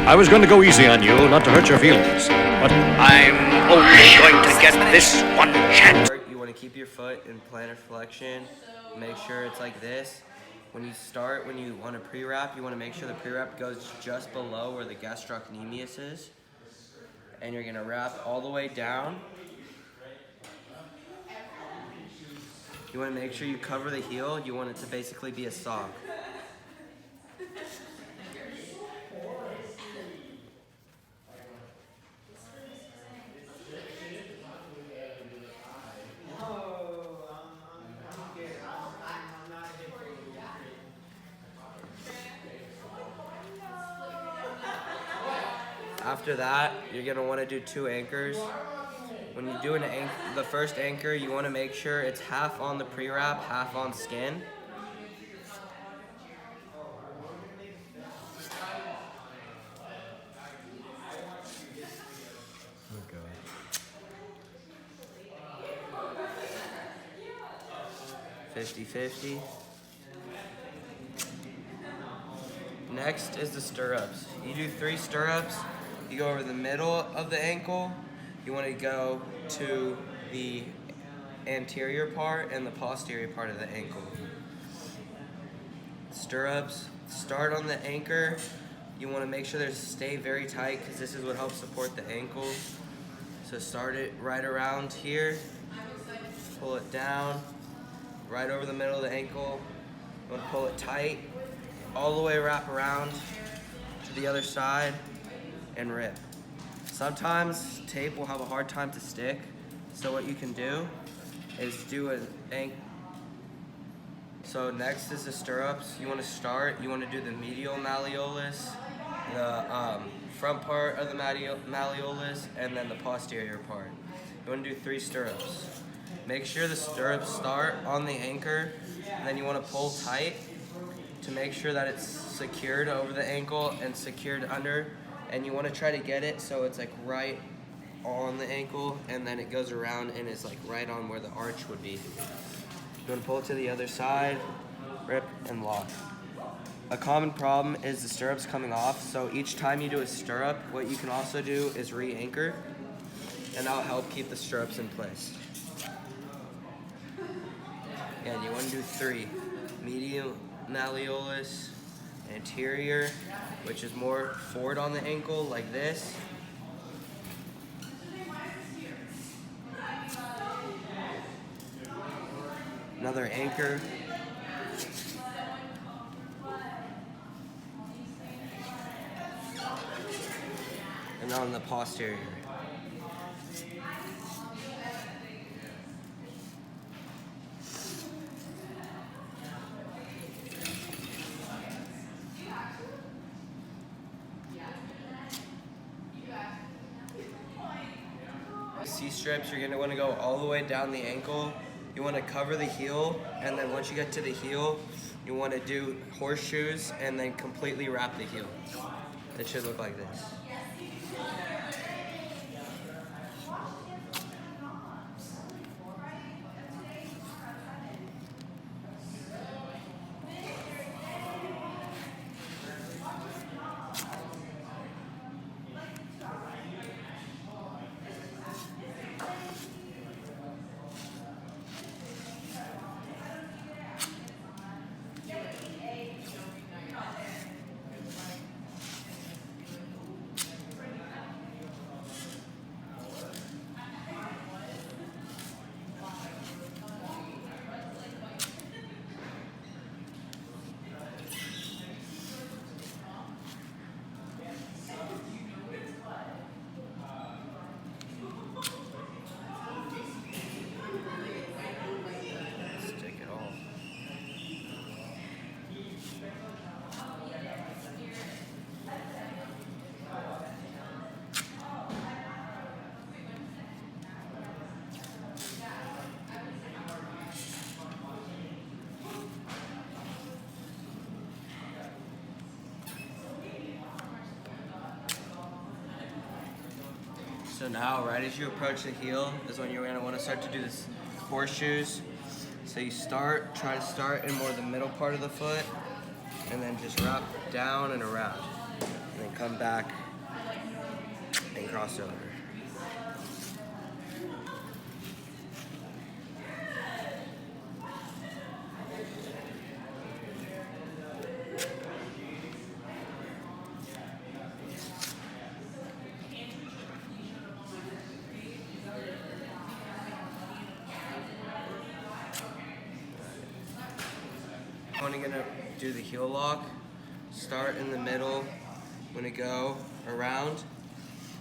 I was going to go easy on you, not to hurt your feelings, but I'm only going to get this one chance. You want to keep your foot in plantar flexion. Make sure it's like this. When you start, when you want to pre-wrap, you want to make sure the pre-wrap goes just below where the gastrocnemius is. And you're going to wrap all the way down. You want to make sure you cover the heel. You want it to basically be a sock. After that, you're going to want to do 2 anchors. When you do the first anchor, you want to make sure it's half on the pre-wrap, half on skin. Okay. 50-50. Next is the stirrups. You do 3 stirrups. You go over the middle of the ankle. You want to go to the anterior part and the posterior part of the ankle. Stirrups, start on the anchor. You want to make sure they stay very tight because this is what helps support the ankle. So start it right around here. Pull it down, right over the middle of the ankle. You want to pull it tight, all the way wrap around to the other side and rip. Sometimes tape will have a hard time to stick, so what you can do is do an ankle. So next is the stirrups. You want to do the medial malleolus, the front part of the malleolus, and then the posterior part. You want to do 3 stirrups. Make sure the stirrups start on the anchor, and then you want to pull tight to make sure that it's secured over the ankle and secured under. And you want to try to get it so it's like right on the ankle, and then it goes around and it's like right on where the arch would be. You want to pull it to the other side, rip, and lock. A common problem is the stirrups coming off, so each time you do a stirrup, what you can also do is re-anchor, and that'll help keep the stirrups in place. And you want to do 3. Medial malleolus, anterior, which is more forward on the ankle, like this. Another anchor. And on the posterior. C-strips, you're going to want to go all the way down the ankle. You want to cover the heel, and then once you get to the heel, you want to do horseshoes and then completely wrap the heel. It should look like this. So now, right as you approach the heel, is when you're going to want to start to do this horseshoes. So you try to start in more the middle part of the foot, and then just wrap down and around. and then come back and cross over. I'm gonna do the heel lock. Start in the middle. I'm gonna go around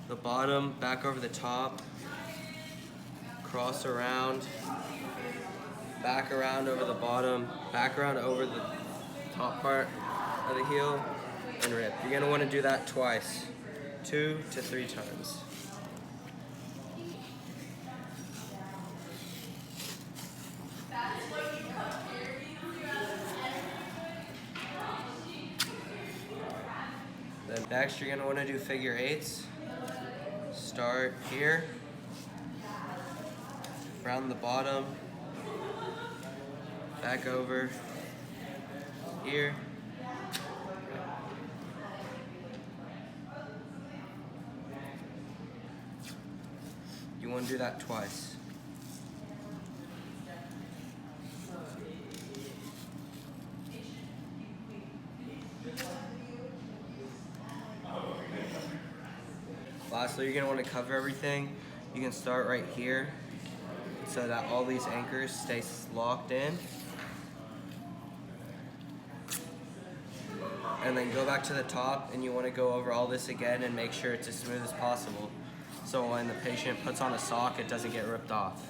the bottom, back over the top, cross around, back around over the bottom, back around over the top part of the heel, and rip. You're gonna wanna do that twice, 2 to 3 times. Then next you're gonna wanna do figure eights. Start here, around the bottom, back over, here. You wanna do that twice. Lastly, you're gonna want to cover everything. You can start right here so that all these anchors stay locked in. And then go back to the top, and you want to go over all this again and make sure it's as smooth as possible. So when the patient puts on a sock, it doesn't get ripped off.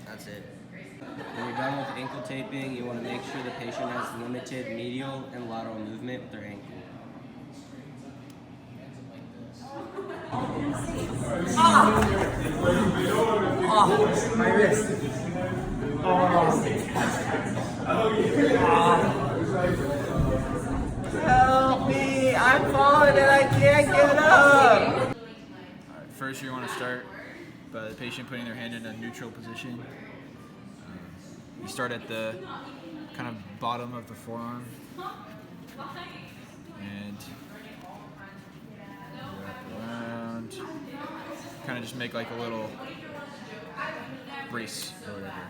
That's it. When you're done with ankle taping, you want to make sure the patient has limited medial and lateral movement with their ankle. Oh, my wrist. Help me! I'm falling and I can't get up! Alright, first you want to start by the patient putting their hand in a neutral position. You start at the kind of bottom of the forearm and wrap around. Kind of just make like a little brace or whatever.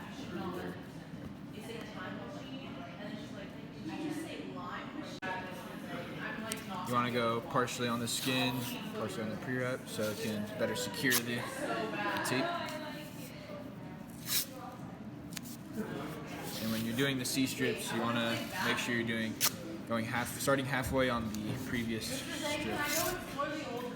You want to go partially on the skin, partially on the pre-wrap, so it can better secure the tape. And when you're doing the C-strips, you want to make sure you're doing starting halfway on the previous strip.